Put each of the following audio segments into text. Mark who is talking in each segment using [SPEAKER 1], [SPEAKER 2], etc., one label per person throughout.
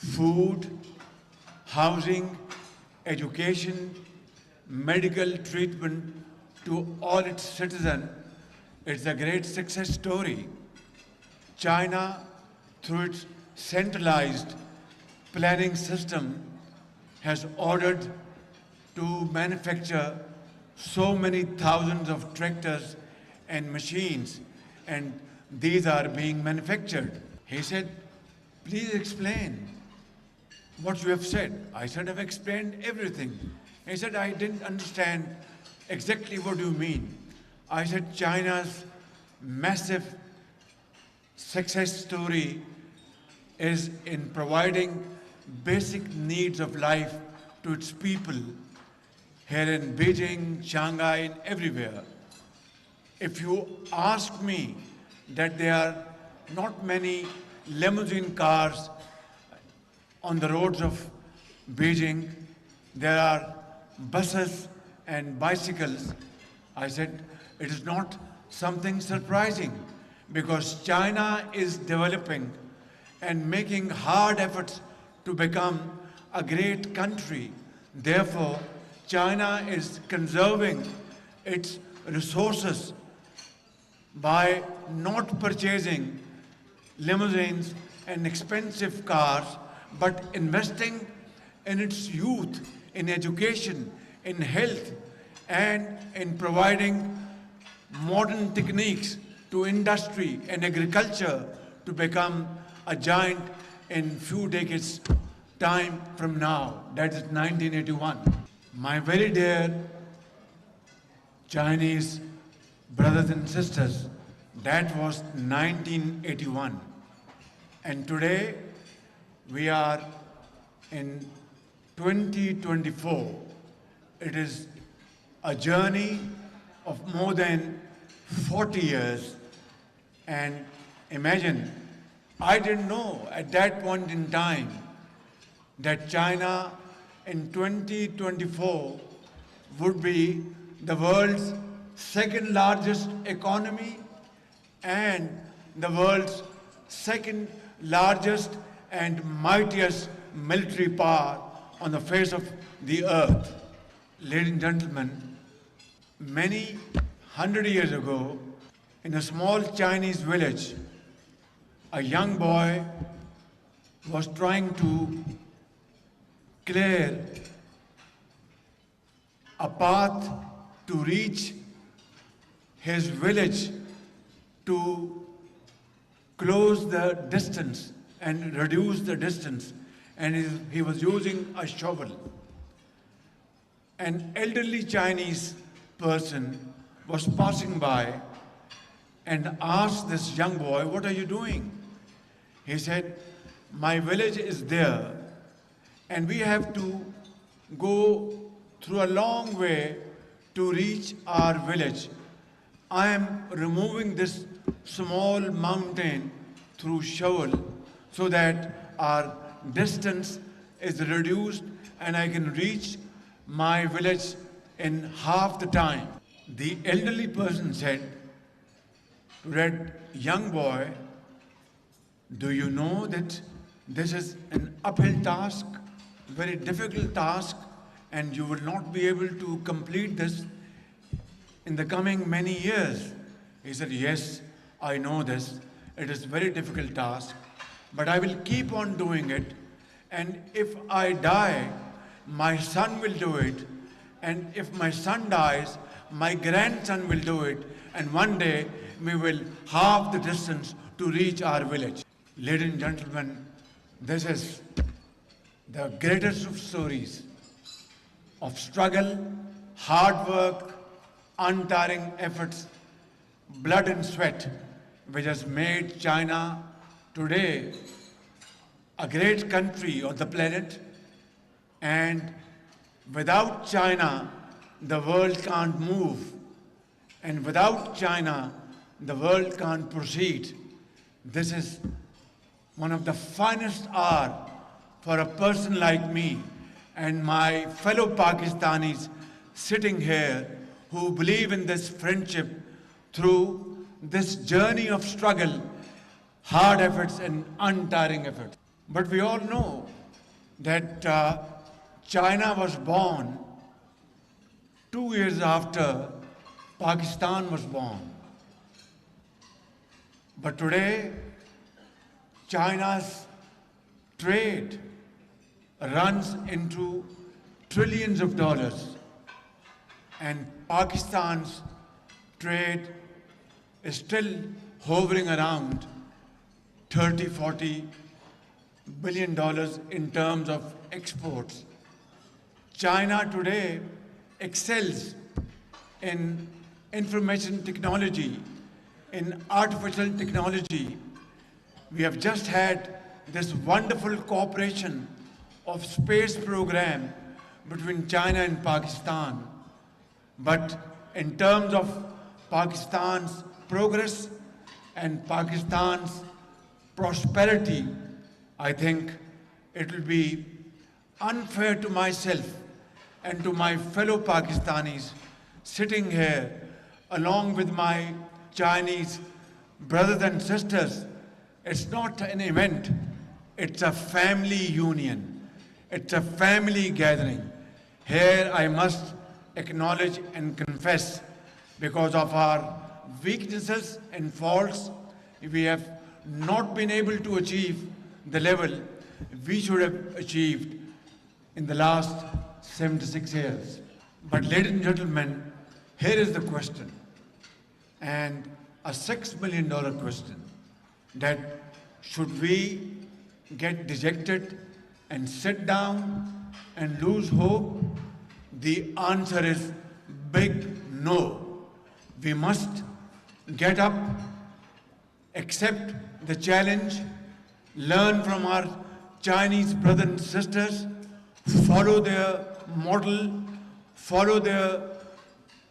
[SPEAKER 1] food, housing, education, medical treatment to all its citizens. It's a great success story. China, through its centralized planning system, has ordered to manufacture so many thousands of tractors and machines, and these are being manufactured. He said, please explain what you have said. I said, I've explained everything. He said, I didn't understand exactly what you mean. I said, China's massive success story is in providing basic needs of life to its people here in Beijing, Shanghai, and everywhere. If you ask me that there are not many limousine cars on the roads of Beijing, there are buses and bicycles. I said, it is not something surprising because China is developing and making hard efforts to become a great country. Therefore, China is conserving its resources by not purchasing limousines and expensive cars, but investing in its youth, in education, in health, and in providing modern techniques to industry and agriculture to become a giant in few decades time from now. That is 1981. My very dear Chinese brothers and sisters, that was 1981. And today we are in 2024. It is a journey of more than 40 years. And imagine, I didn't know at that point in time that China in 2024 would be the world's second largest economy and the world's second largest and mightiest military power on the face of the earth. Ladies and gentlemen, many 100 years ago, in a small Chinese village, a young boy was trying to clear a path to reach his village to close the distance and reduce the distance, and he was using a shovel. An elderly Chinese person was passing by and asked this young boy, what are you doing? He said, my village is there and we have to go through a long way to reach our village. I am removing this small mountain through shovel so that our distance is reduced and I can reach my village in half the time. The elderly person said to that young boy, do you know that this is an uphill task, very difficult task, and you will not be able to complete this in the coming many years? He said, yes, I know this. It is a very difficult task, but I will keep on doing it. And if I die, my son will do it. And if my son dies, my grandson will do it. And one day, we will halve the distance to reach our village. Ladies and gentlemen, this is the greatest of stories of struggle, hard work, untiring efforts, blood and sweat, which has made China today a great country on the planet. And without China, the world can't move. And without China, the world can't proceed. This is one of the finest hours for a person like me and my fellow Pakistanis sitting here who believe in this friendship through this journey of struggle, hard efforts and untiring efforts. But we all know that China was born 2 years after Pakistan was born. But today, China's trade runs into trillions of dollars, and Pakistan's trade is still hovering around 30, 40 billion dollars in terms of exports. China today excels in information technology, in artificial technology. We have just had this wonderful cooperation of space program between China and Pakistan. But in terms of Pakistan's progress and Pakistan's prosperity, I think it will be unfair to myself and to my fellow Pakistanis sitting here along with my Chinese brothers and sisters. It's not an event, it's a family union. It's a family gathering. Here I must acknowledge and confess, because of our weaknesses and faults, we have not been able to achieve the level we should have achieved in the last 76 years. But ladies and gentlemen, here is the question, and a $6 million question, that should we get dejected and sit down and lose hope? The answer is big no. We must get up, accept the challenge, learn from our Chinese brothers and sisters, follow their model, follow their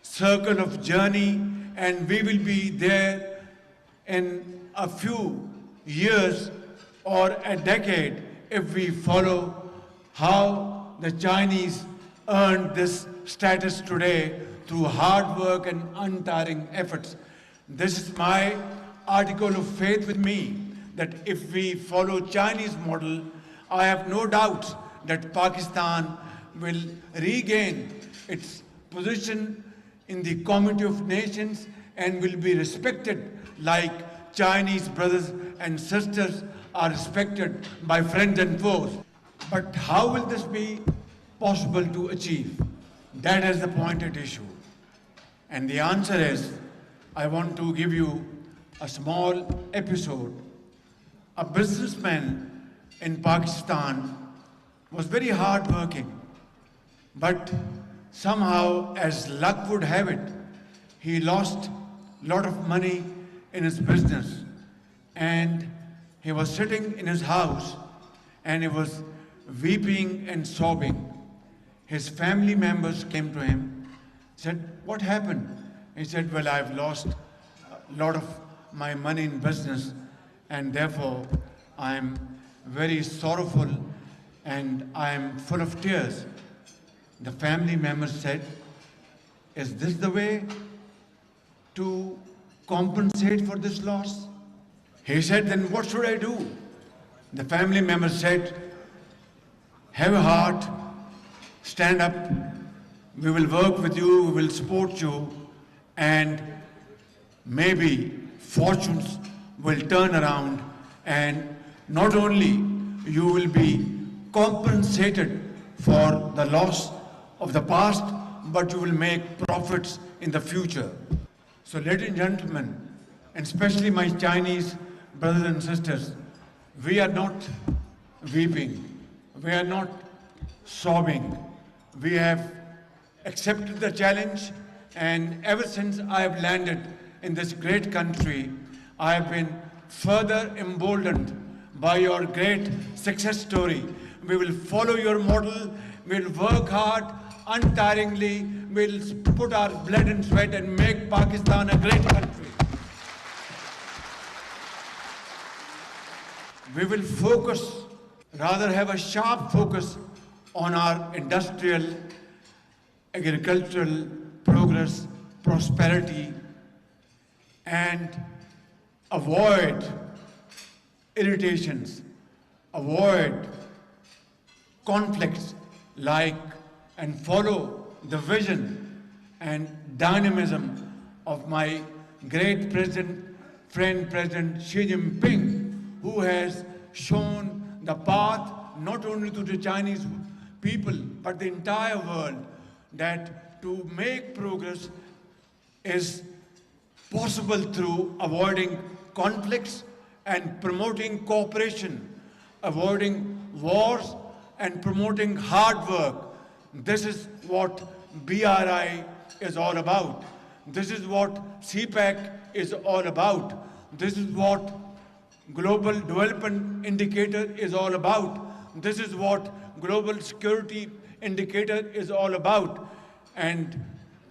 [SPEAKER 1] circle of journey, and we will be there in a few years or a decade if we follow how the Chinese earned this status today through hard work and untiring efforts. This is my article of faith with me, that if we follow Chinese model, I have no doubt that Pakistan will regain its position in the community of nations and will be respected like Chinese brothers and sisters are respected by friends and foes. But how will this be possible to achieve? That is the point at issue. And the answer is, I want to give you a small episode. A businessman in Pakistan was very hardworking, but somehow, as luck would have it, he lost a lot of money in his business, and he was sitting in his house and he was weeping and sobbing. His family members came to him, said, "What happened?" He said, "Well, I've lost a lot of my money in business, and therefore I'm very sorrowful and I'm full of tears." The family members said, "Is this the way to compensate for this loss?" He said, "Then what should I do?" The family members said, "Have a heart, stand up, we will work with you, we will support you, and maybe fortunes will turn around, and not only you will be compensated for the loss of the past, but you will make profits in the future." So ladies and gentlemen, and especially my Chinese brothers and sisters, we are not weeping, we are not sobbing. We have accepted the challenge, and ever since I have landed in this great country, I have been further emboldened by your great success story. We will follow your model, we will work hard, untiringly, we will put our blood and sweat and make Pakistan a great country. We will focus, rather have a sharp focus on our industrial, agricultural progress, prosperity, and avoid irritations. avoid conflicts like and follow the vision and dynamism of my great friend President Xi Jinping, who has shown the path not only to the Chinese people but the entire world, that to make progress is possible through avoiding conflicts and promoting cooperation, avoiding wars and promoting hard work. This is what BRI is all about. This is what CPEC is all about. This is what Global Development Indicator is all about. This is what Global Security Indicator is all about. And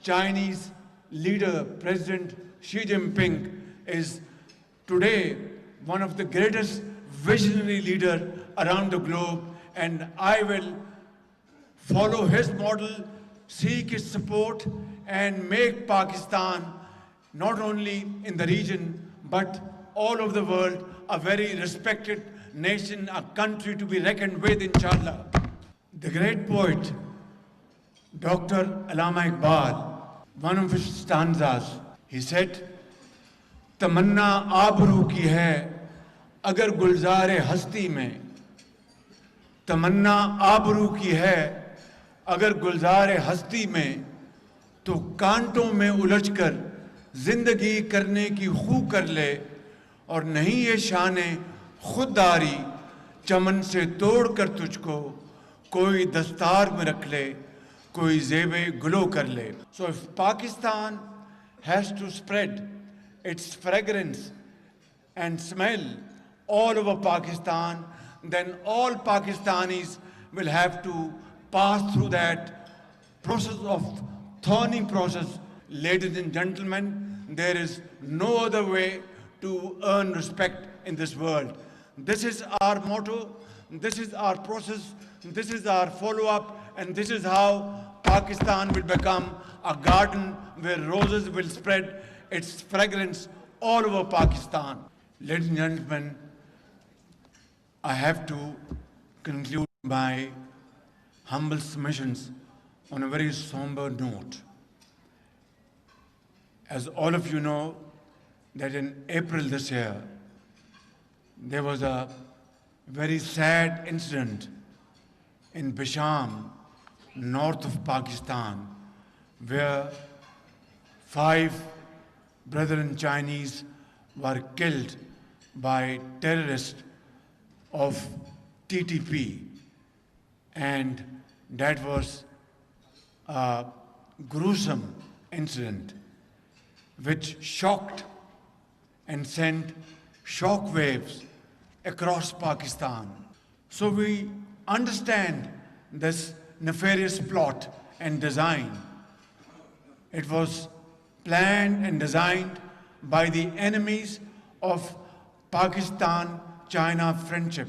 [SPEAKER 1] Chinese leader, President Xi Jinping, is today one of the greatest visionary leaders around the globe, and I will follow his model, seek his support, and make Pakistan not only in the region but all over the world a very respected nation, a country to be reckoned with, inshallah. The great poet Dr. Allama Iqbal, one of his stanzas, he said, तमन्ना आबरू की है अगर गुलजारे हस्ती में, तमन्ना आबरू की है अगर गुलजारे हस्ती में, तो कांटों में उलझकर जिंदगी करने की खू कर ले, और नहीं ये शाने खुददारी चमन से तोड़ कर तुझको कोई दस्तार में रख ले, कोई ज़ेबे गुलो कर ले. So if Pakistan has to spread its fragrance and smell all over Pakistan, then all Pakistanis will have to pass through that process of thorny process. Ladies and gentlemen, there is no other way to earn respect in this world. This is our motto, this is our process, this is our follow-up, and this is how Pakistan will become a garden where roses will spread its fragrance all over Pakistan. Ladies and gentlemen, I have to conclude my humble submissions on a very somber note. As all of you know, that in April this year, there was a very sad incident in Bisham, north of Pakistan, where 5 brethren Chinese were killed by terrorists of TTP, and that was a gruesome incident which shocked and sent shock waves across Pakistan. So we understand this nefarious plot and design. It was planned and designed by the enemies of Pakistan-China friendship.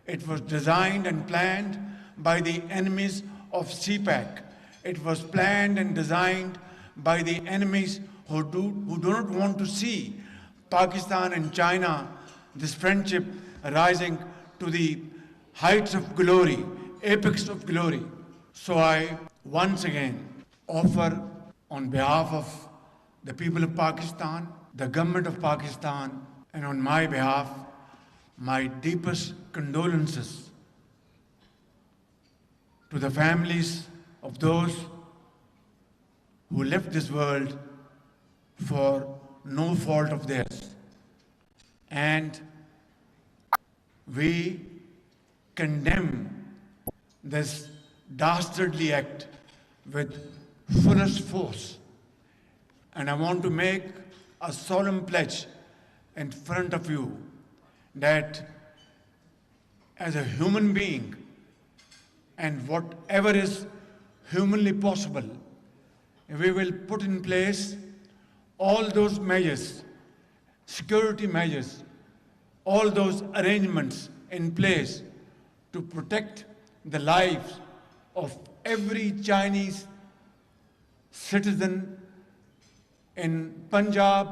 [SPEAKER 1] It was designed and planned by the enemies of CPEC. It was planned and designed by the enemies who do not want to see Pakistan and China, this friendship rising to the heights of glory, apex of glory. So I once again offer on behalf of the people of Pakistan, the government of Pakistan, and on my behalf, my deepest condolences to the families of those who left this world for no fault of theirs. And we condemn this dastardly act with fullest force. And I want to make a solemn pledge in front of you that as a human being and whatever is humanly possible, we will put in place all those measures, security measures, all those arrangements in place to protect the lives of every Chinese citizen in Punjab,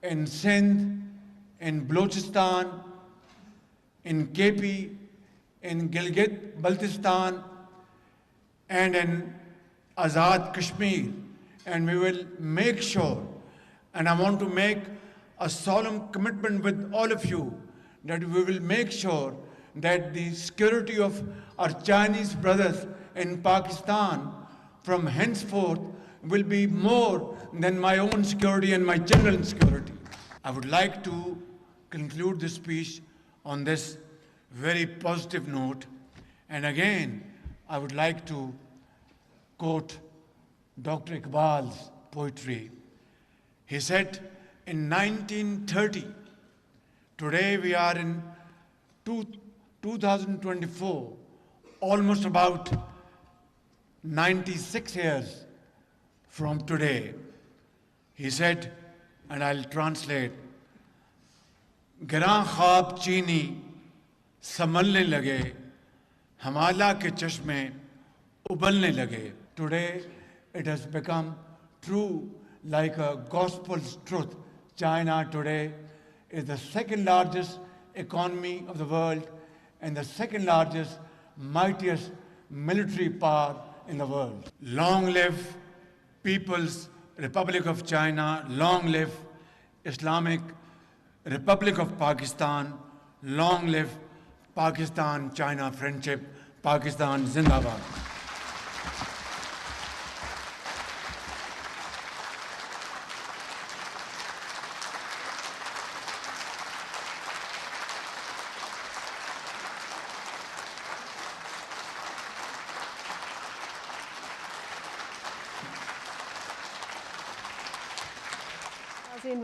[SPEAKER 1] in Sindh, in Balochistan, in KP, in Gilgit-Baltistan, and in Azad Kashmir. And we will make sure, and I want to make a solemn commitment with all of you, that we will make sure that the security of our Chinese brothers in Pakistan from henceforth will be more than my own security and my children's security. I would like to conclude this speech on this very positive note. And again, I would like to quote Dr. Iqbal's poetry. He said in 1930, today we are in 2024, almost about 96 years from today. He said, and I'll translate, गिरां ख्वाब चीनी संभलने लगे, हमाला के चश्मे उबलने लगे. Today it has become true like a gospel's truth. China today is the second largest economy of the world and the second largest, mightiest military power in the world. Long live People's Republic of China, long live Islamic Republic of Pakistan, long live Pakistan-China friendship, Pakistan Zindabad.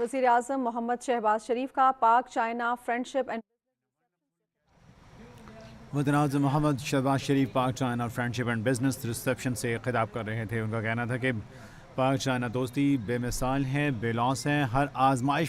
[SPEAKER 2] वज़ीर आज़म मोहम्मद शहबाज शरीफ का पाक China friendship and
[SPEAKER 3] वज़ीर-ए-आज़म मोहम्मद शहबाज शरीफ पाक China friendship and business reception से खिताब कर रहे थे। उनका कहना था कि पाक चाइना दोस्ती बेमिसाल है, बेलौस है, हर आजमाइश